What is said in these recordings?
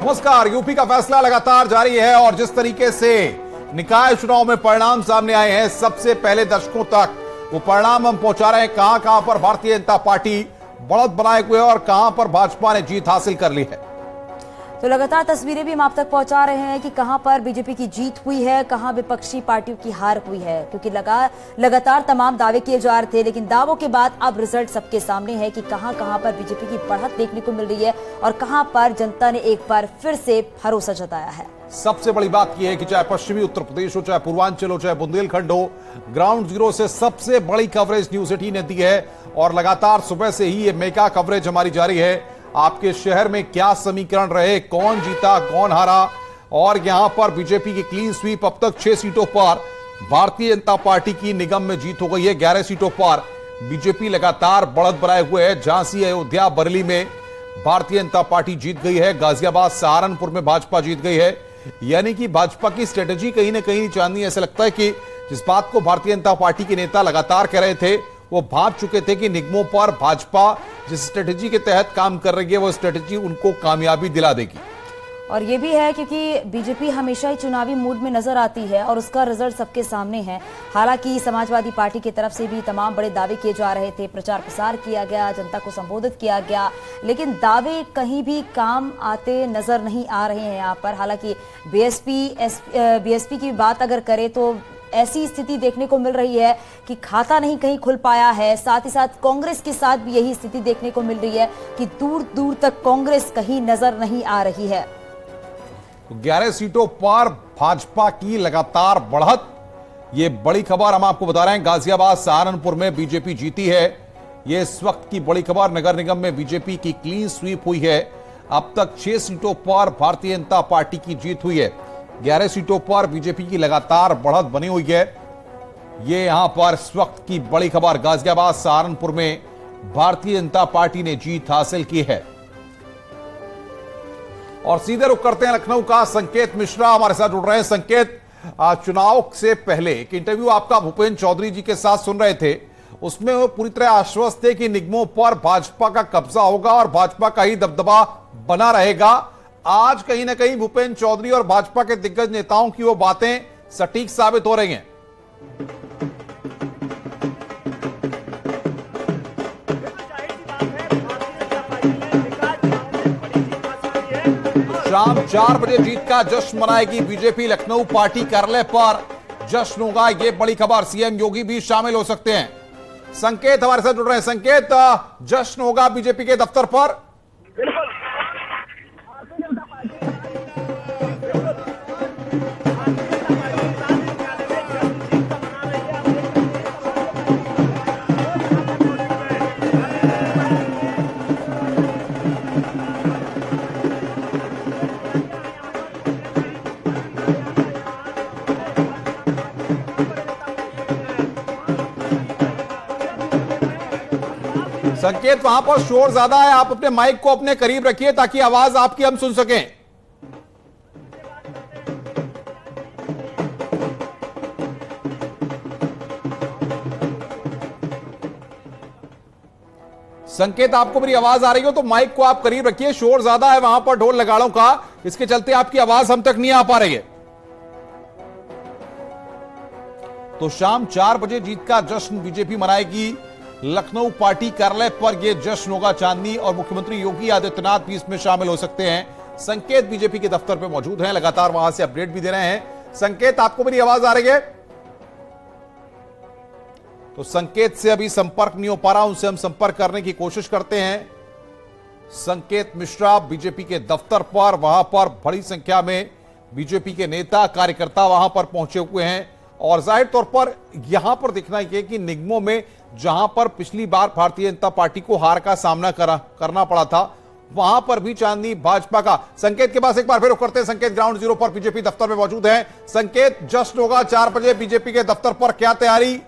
नमस्कार। यूपी का फैसला लगातार जारी है और जिस तरीके से निकाय चुनाव में परिणाम सामने आए हैं, सबसे पहले दर्शकों तक वो परिणाम हम पहुंचा रहे हैं। कहां कहां पर भारतीय जनता पार्टी बढ़त बनाए हुए और कहां पर भाजपा ने जीत हासिल कर ली है। तो लगातार तस्वीरें भी हम आप तक पहुंचा रहे हैं कि कहां पर बीजेपी की जीत हुई है, कहां विपक्षी पार्टियों की हार हुई है, क्योंकि लगातार तमाम दावे किए जा रहे थे, लेकिन दावों के बाद अब रिजल्ट सबके सामने है कि कहां कहां पर बीजेपी की बढ़त देखने को मिल रही है और कहां पर जनता ने एक बार फिर से भरोसा जताया है। सबसे बड़ी बात यह है कि चाहे पश्चिमी उत्तर प्रदेश हो, चाहे पूर्वांचल हो, चाहे बुंदेलखंड हो, ग्राउंड जीरो से सबसे बड़ी कवरेज न्यूज 18 ने दी है और लगातार सुबह से ही ये मेगा कवरेज हमारी जारी है। आपके शहर में क्या समीकरण रहे, कौन जीता कौन हारा, और यहां पर बीजेपी की क्लीन स्वीप। अब तक 6 सीटों पर भारतीय जनता पार्टी की निगम में जीत हो गई है। 11 सीटों पर बीजेपी लगातार बढ़त बनाए हुए है। झांसी, अयोध्या, बरेली में भारतीय जनता पार्टी जीत गई है। गाजियाबाद, सहारनपुर में भाजपा जीत गई है। यानी कि भाजपा की स्ट्रेटेजी कहीं ना कहीं चांदनी, ऐसा लगता है कि जिस बात को भारतीय जनता पार्टी के नेता लगातार कह रहे थे, वो भाप चुके थे कि निगमों पर भाजपा जिस स्ट्रेटेजी के तहत काम कर रही है, वो स्ट्रेटेजी उनको कामयाबी दिला देगी। और ये भी है क्योंकि बीजेपी हमेशा ही चुनावी मूड में नजर आती है और उसका रिजल्ट सबके सामने है। हालांकि समाजवादी पार्टी की तरफ से भी तमाम बड़े दावे किए जा रहे थे, प्रचार प्रसार किया गया, जनता को संबोधित किया गया, लेकिन दावे कहीं भी काम आते नजर नहीं आ रहे हैं यहाँ पर। हालांकि बीएसपी की बात अगर करें तो ऐसी स्थिति देखने को मिल रही है कि खाता नहीं कहीं खुल पाया है। साथ ही साथ कांग्रेस के साथ भी यही स्थिति देखने को मिल रही है कि दूर दूर तक कांग्रेस कहीं नजर नहीं आ रही है। 11 सीटों पर भाजपा की लगातार बढ़त, ये बड़ी खबर हम आपको बता रहे हैं। गाजियाबाद, सहारनपुर में बीजेपी जीती है, ये इस वक्त की बड़ी खबर। नगर निगम में बीजेपी की क्लीन स्वीप हुई है। अब तक 6 सीटों पर भारतीय जनता पार्टी की जीत हुई है। 11 सीटों पर बीजेपी की लगातार बढ़त बनी हुई है। ये यहां पर इस वक्त की बड़ी खबर। गाजियाबाद, सहारनपुर में भारतीय जनता पार्टी ने जीत हासिल की है। और सीधे रुख करते हैं लखनऊ का। संकेत मिश्रा हमारे साथ जुड़ रहे हैं। संकेत, चुनाव से पहले एक इंटरव्यू आपका भूपेंद्र चौधरी जी के साथ सुन रहे थे, उसमें वो पूरी तरह आश्वस्त थे कि निगमों पर भाजपा का कब्जा होगा और भाजपा का ही दबदबा बना रहेगा। आज कहीं ना कहीं भूपेंद्र चौधरी और भाजपा के दिग्गज नेताओं की वो बातें सटीक साबित हो रही हैं। शाम 4 बजे जीत का जश्न मनाएगी बीजेपी। लखनऊ पार्टी कार्यालय पर जश्न होगा, ये बड़ी खबर। सीएम योगी भी शामिल हो सकते हैं। संकेत हमारे साथ जुड़ रहे हैं। संकेत, जश्न होगा बीजेपी के दफ्तर पर। संकेत, वहां पर शोर ज्यादा है, आप अपने माइक को अपने करीब रखिए ताकि आवाज आपकी हम सुन सकें। संकेत, आपको मेरी आवाज आ रही हो तो माइक को आप करीब रखिए। शोर ज्यादा है वहां पर ढोल नगाड़ों का, इसके चलते आपकी आवाज हम तक नहीं आ पा रही है। तो शाम 4 बजे जीत का जश्न बीजेपी मनाएगी। लखनऊ पार्टी कार्यालय पर यह जश्न होगा चांदनी, और मुख्यमंत्री योगी आदित्यनाथ भी इसमें शामिल हो सकते हैं। संकेत बीजेपी के दफ्तर पर मौजूद हैं, लगातार वहां से अपडेट भी दे रहे हैं। संकेत, आपको मेरी आवाज आ रही है? तो संकेत से अभी संपर्क नहीं हो पा रहा, उनसे हम संपर्क करने की कोशिश करते हैं। संकेत मिश्रा बीजेपी के दफ्तर पर, वहां पर बड़ी संख्या में बीजेपी के नेता कार्यकर्ता वहां पर पहुंचे हुए हैं। और जाहिर तौर पर यहां पर दिखना यह कि निगमों में जहां पर पिछली बार भारतीय जनता पार्टी को हार का सामना करना पड़ा था, वहां पर भी चांदनी भाजपा का। संकेत के पास एक बार फिर रुख करते हैं। संकेत ग्राउंड जीरो पर बीजेपी दफ्तर में मौजूद है। संकेत, जश्न होगा 4 बजे बीजेपी के दफ्तर पर, क्या तैयारी?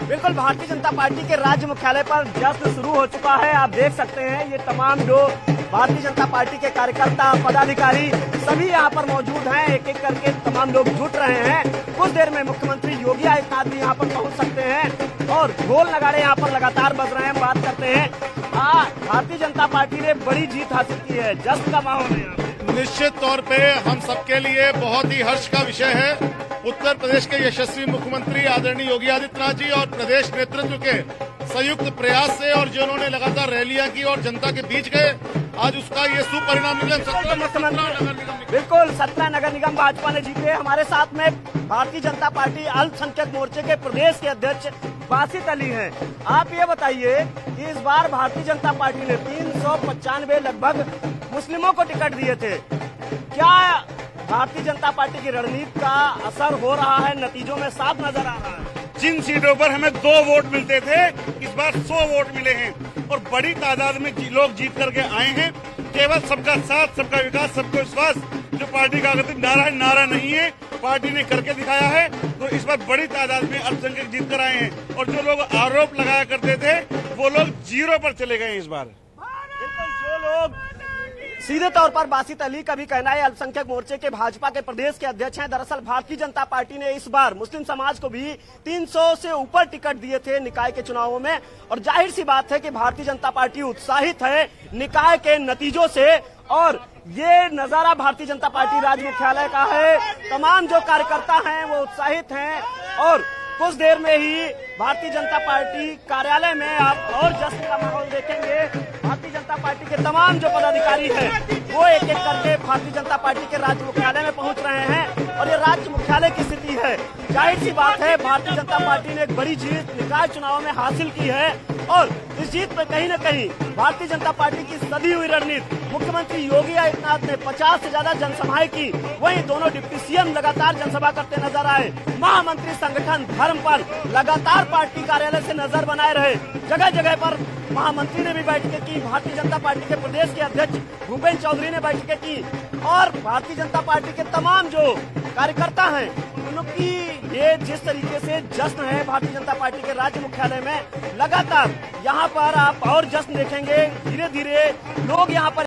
बिल्कुल, भारतीय जनता पार्टी के राज्य मुख्यालय पर जश्न शुरू हो चुका है। आप देख सकते हैं ये तमाम जो भारतीय जनता पार्टी के कार्यकर्ता, पदाधिकारी सभी यहाँ पर मौजूद हैं। एक एक करके तमाम लोग जुट रहे हैं। कुछ देर में मुख्यमंत्री योगी आदित्यनाथ भी यहाँ पर पहुँच सकते हैं और ढोल नगाड़े यहाँ पर लगातार बज रहे हैं। बात करते हैं भारतीय जनता पार्टी ने बड़ी जीत हासिल की है, जश्न का माहौल है यहाँ पे। निश्चित तौर पे हम सबके लिए बहुत ही हर्ष का विषय है। उत्तर प्रदेश के यशस्वी मुख्यमंत्री आदरणीय योगी आदित्यनाथ जी और प्रदेश नेतृत्व के संयुक्त प्रयास से और जिन्होंने लगातार रैलियां की और जनता के बीच गए, आज उसका ये सुपरिणाम निकला। 17 नगर निगम, बिल्कुल 17 नगर निगम भाजपा ने जीते। हमारे साथ में भारतीय जनता पार्टी अल्पसंख्यक मोर्चे के प्रदेश के अध्यक्ष बासित अली हैं। आप ये बताइए कि इस बार भारतीय जनता पार्टी ने 395 लगभग मुस्लिमों को टिकट दिए थे। क्या भारतीय जनता पार्टी की रणनीति का असर हो रहा है? नतीजों में साफ नजर आ रहा है। जिन सीटों पर हमें 2 वोट मिलते थे, इस बार 100 वोट मिले हैं और बड़ी तादाद में लोग जीत करके आए हैं। केवल सबका साथ, सबका विकास, सबको विश्वास जो पार्टी का नारा है, नारा नहीं है, पार्टी ने करके दिखाया है। तो इस बार बड़ी तादाद में अल्पसंख्यक जीत कर आए हैं और जो लोग आरोप लगाया करते थे वो लोग 0 पर चले गए इस बार। जो लोग सीधे तौर पर बासित अली का भी कहना है, अल्पसंख्यक मोर्चे के भाजपा के प्रदेश के अध्यक्ष हैं। दरअसल भारतीय जनता पार्टी ने इस बार मुस्लिम समाज को भी 300 से ऊपर टिकट दिए थे निकाय के चुनावों में और जाहिर सी बात है कि भारतीय जनता पार्टी उत्साहित है निकाय के नतीजों से। और ये नजारा भारतीय जनता पार्टी राज्य मुख्यालय का है। तमाम जो कार्यकर्ता हैं वो उत्साहित हैं और कुछ देर में ही भारतीय जनता पार्टी कार्यालय में आप और जश्न का माहौल देखेंगे। भारतीय जनता पार्टी के तमाम जो पदाधिकारी हैं वो एक एक करके भारतीय जनता पार्टी के राज्य मुख्यालय में पहुंच रहे हैं और ये राज्य मुख्यालय की स्थिति है। जाहिर सी बात है भारतीय जनता पार्टी ने एक बड़ी जीत निकाय चुनाव में हासिल की है और इस जीत में कहीं न कहीं भारतीय जनता पार्टी की सधी हुई रणनीति, मुख्यमंत्री योगी आदित्यनाथ ने 50 से ज्यादा जनसभाएं की, वहीं दोनों डिप्टी सीएम लगातार जनसभा करते नजर आए। महामंत्री संगठन धर्म पर लगातार पार्टी कार्यालय से नजर बनाए रहे। जगह जगह पर महामंत्री ने भी बैठकें की। भारतीय जनता पार्टी के प्रदेश के अध्यक्ष भूपेन्द्र चौधरी ने बैठकें की और भारतीय जनता पार्टी के तमाम जो कार्यकर्ता हैं उन लोग की ये जिस तरीके से जश्न है भारतीय जनता पार्टी के राज्य मुख्यालय में, लगातार यहाँ पर आप और जश्न देखेंगे। धीरे धीरे लोग यहाँ पर